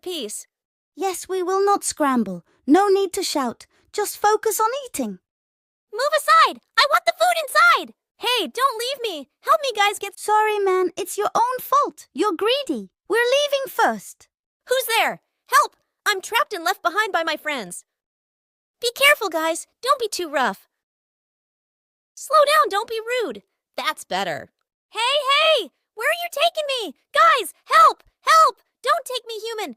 piece. Yes, we will not scramble. No need to shout. Just focus on eating. Move aside! I want the food inside! Hey, don't leave me! Help me, guys, get... Sorry, man. It's your own fault. You're greedy. We're leaving first. Who's there? Help! I'm trapped and left behind by my friends. Be careful, guys. Don't be too rough. Slow down, don't be rude. That's better. Hey! Where are you taking me? Guys, help! Help! Don't take me human!